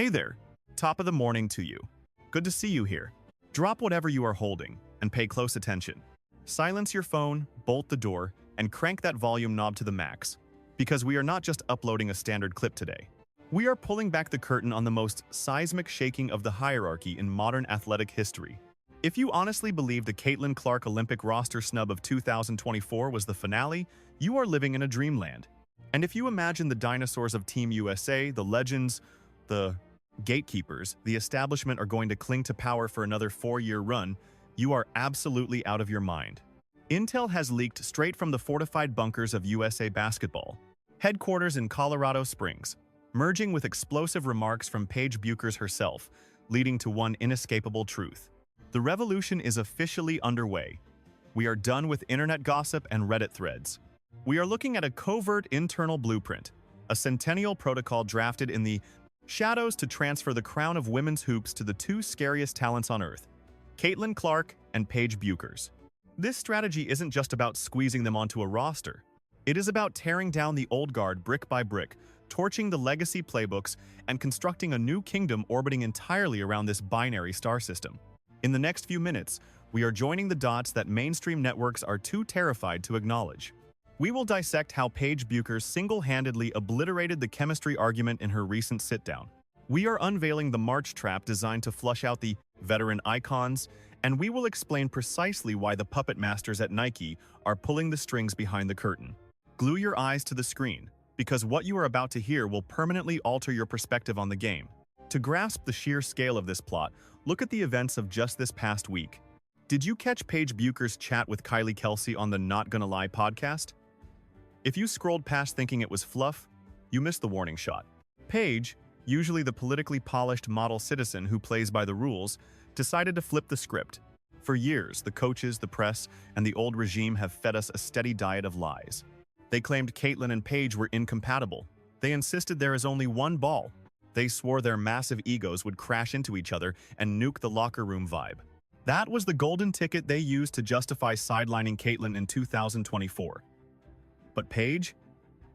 Hey there, top of the morning to you. Good to see you here. Drop whatever you are holding and pay close attention. Silence your phone, bolt the door, and crank that volume knob to the max. Because we are not just uploading a standard clip today. We are pulling back the curtain on the most seismic shaking of the hierarchy in modern athletic history. If you honestly believe the Caitlin Clark Olympic roster snub of 2024 was the finale, you are living in a dreamland. And if you imagine the dinosaurs of Team USA, the legends, the gatekeepers, the establishment are going to cling to power for another 4-year run, you are absolutely out of your mind. Intel has leaked straight from the fortified bunkers of USA Basketball, headquarters in Colorado Springs, merging with explosive remarks from Paige Bueckers herself, leading to one inescapable truth. The revolution is officially underway. We are done with internet gossip and Reddit threads. We are looking at a covert internal blueprint, a centennial protocol drafted in the shadows to transfer the crown of women's hoops to the two scariest talents on earth, Caitlin Clark and Paige Bueckers. This strategy isn't just about squeezing them onto a roster. It is about tearing down the old guard brick by brick, torching the legacy playbooks, and constructing a new kingdom orbiting entirely around this binary star system. In the next few minutes, we are joining the dots that mainstream networks are too terrified to acknowledge. We will dissect how Paige Bueckers single-handedly obliterated the chemistry argument in her recent sit-down. We are unveiling the March trap designed to flush out the veteran icons, and we will explain precisely why the puppet masters at Nike are pulling the strings behind the curtain. Glue your eyes to the screen, because what you are about to hear will permanently alter your perspective on the game. To grasp the sheer scale of this plot, look at the events of just this past week. Did you catch Paige Bueckers' chat with Kylie Kelsey on the Not Gonna Lie podcast? If you scrolled past thinking it was fluff, you missed the warning shot. Paige, usually the politically polished model citizen who plays by the rules, decided to flip the script. For years, the coaches, the press, and the old regime have fed us a steady diet of lies. They claimed Caitlin and Paige were incompatible. They insisted there is only one ball. They swore their massive egos would crash into each other and nuke the locker room vibe. That was the golden ticket they used to justify sidelining Caitlin in 2024. But Paige?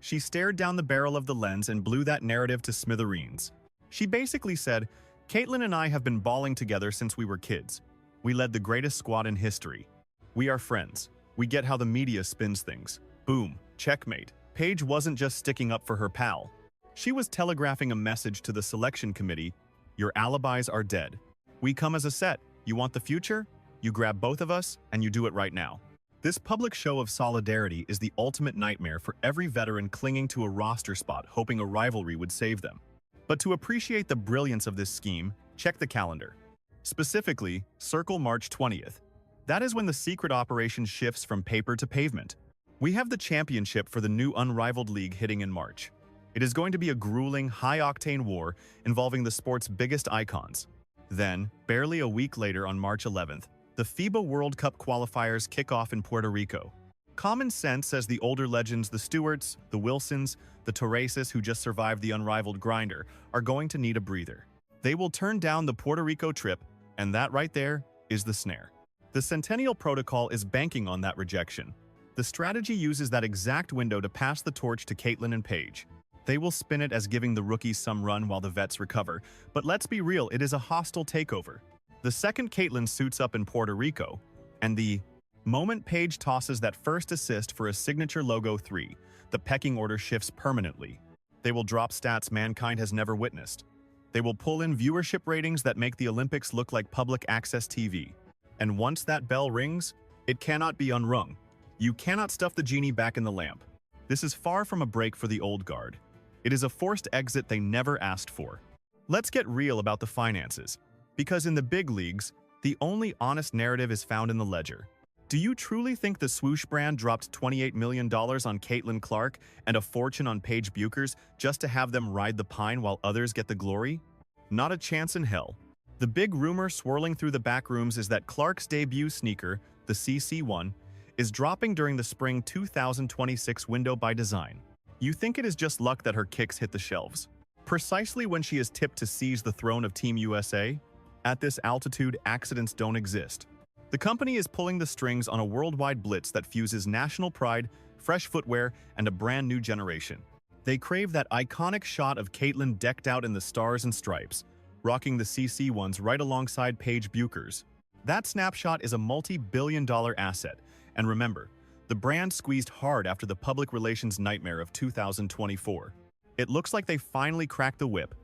She stared down the barrel of the lens and blew that narrative to smithereens. She basically said, Caitlin and I have been balling together since we were kids. We led the greatest squad in history. We are friends. We get how the media spins things. Boom. Checkmate. Paige wasn't just sticking up for her pal. She was telegraphing a message to the selection committee. Your alibis are dead. We come as a set. You want the future? You grab both of us, and you do it right now. This public show of solidarity is the ultimate nightmare for every veteran clinging to a roster spot hoping a rivalry would save them. But to appreciate the brilliance of this scheme, check the calendar. Specifically, circle March 20th. That is when the secret operation shifts from paper to pavement. We have the championship for the new unrivaled league hitting in March. It is going to be a grueling, high-octane war involving the sport's biggest icons. Then, barely a week later on March 11th, the FIBA World Cup qualifiers kick off in Puerto Rico. Common sense says the older legends, the Stewarts, the Wilsons, the Torreses who just survived the unrivaled grinder, are going to need a breather. They will turn down the Puerto Rico trip, and that right there is the snare. The Centennial Protocol is banking on that rejection. The strategy uses that exact window to pass the torch to Caitlin and Paige. They will spin it as giving the rookies some run while the vets recover, but let's be real, it is a hostile takeover. The second Caitlin suits up in Puerto Rico, and the moment Paige tosses that first assist for a signature logo 3, the pecking order shifts permanently. They will drop stats mankind has never witnessed. They will pull in viewership ratings that make the Olympics look like public access TV. And once that bell rings, it cannot be unrung. You cannot stuff the genie back in the lamp. This is far from a break for the old guard. It is a forced exit they never asked for. Let's get real about the finances. Because in the big leagues, the only honest narrative is found in the ledger. Do you truly think the swoosh brand dropped $28 million on Caitlin Clark and a fortune on Paige Bueckers just to have them ride the pine while others get the glory? Not a chance in hell. The big rumor swirling through the back rooms is that Clark's debut sneaker, the CC1, is dropping during the spring 2026 window by design. You think it is just luck that her kicks hit the shelves? Precisely when she is tipped to seize the throne of Team USA? At this altitude, accidents don't exist. The company is pulling the strings on a worldwide blitz that fuses national pride, fresh footwear, and a brand new generation. They crave that iconic shot of Caitlin decked out in the stars and stripes, rocking the CC ones right alongside Paige Bueckers. That snapshot is a multi-billion-dollar asset, and remember, the brand squeezed hard after the public relations nightmare of 2024. It looks like they finally cracked the whip.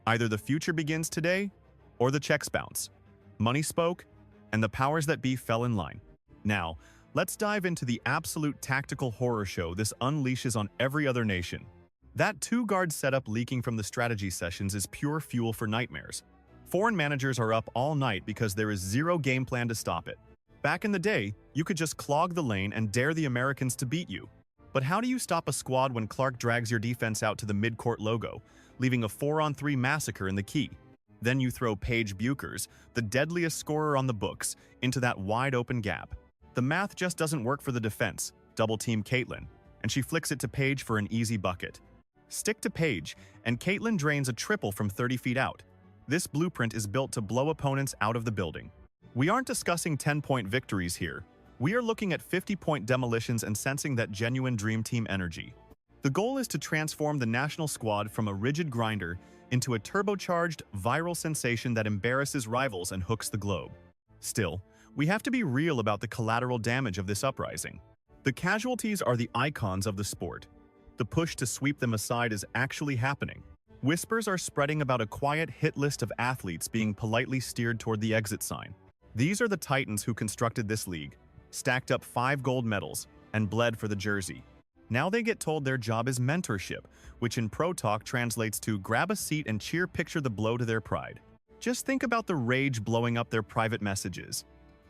Either the future begins today, or the checks bounce. Money spoke, and the powers that be fell in line. Now, let's dive into the absolute tactical horror show this unleashes on every other nation. That two-guard setup leaking from the strategy sessions is pure fuel for nightmares. Foreign managers are up all night because there is zero game plan to stop it. Back in the day, you could just clog the lane and dare the Americans to beat you. But how do you stop a squad when Clark drags your defense out to the mid-court logo, leaving a 4-on-3 massacre in the key? Then you throw Paige Bueckers, the deadliest scorer on the books, into that wide-open gap. The math just doesn't work for the defense. Double-team Caitlin, and she flicks it to Paige for an easy bucket. Stick to Paige, and Caitlin drains a triple from 30 feet out. This blueprint is built to blow opponents out of the building. We aren't discussing 10-point victories here. We are looking at 50-point demolitions and sensing that genuine Dream Team energy. The goal is to transform the national squad from a rigid grinder into a turbocharged, viral sensation that embarrasses rivals and hooks the globe. Still, we have to be real about the collateral damage of this uprising. The casualties are the icons of the sport. The push to sweep them aside is actually happening. Whispers are spreading about a quiet hit list of athletes being politely steered toward the exit sign. These are the titans who constructed this league, stacked up 5 gold medals, and bled for the jersey. Now they get told their job is mentorship, which in pro talk translates to grab a seat and cheer picture the blow to their pride. Just think about the rage blowing up their private messages.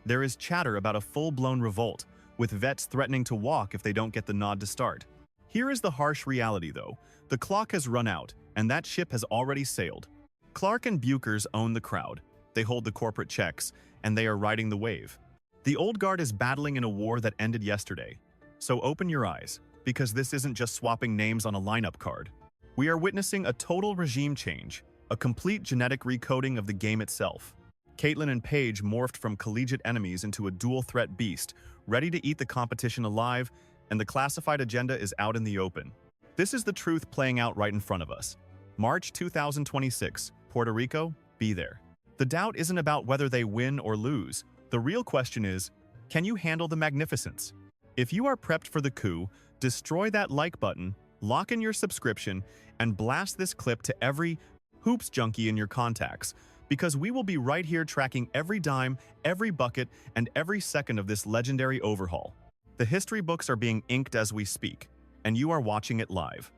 There is chatter about a full-blown revolt, with vets threatening to walk if they don't get the nod to start. Here is the harsh reality though. The clock has run out, and that ship has already sailed. Clark and Bueckers own the crowd. They hold the corporate checks, and they are riding the wave. The old guard is battling in a war that ended yesterday. So open your eyes, because this isn't just swapping names on a lineup card. We are witnessing a total regime change, a complete genetic recoding of the game itself. Caitlin and Paige morphed from collegiate enemies into a dual-threat beast, ready to eat the competition alive, and the classified agenda is out in the open. This is the truth playing out right in front of us. March 2026, Puerto Rico, be there. The doubt isn't about whether they win or lose. The real question is, can you handle the magnificence? If you are prepped for the coup, destroy that like button, lock in your subscription, and blast this clip to every hoops junkie in your contacts, because we will be right here tracking every dime, every bucket, and every second of this legendary overhaul. The history books are being inked as we speak, and you are watching it live.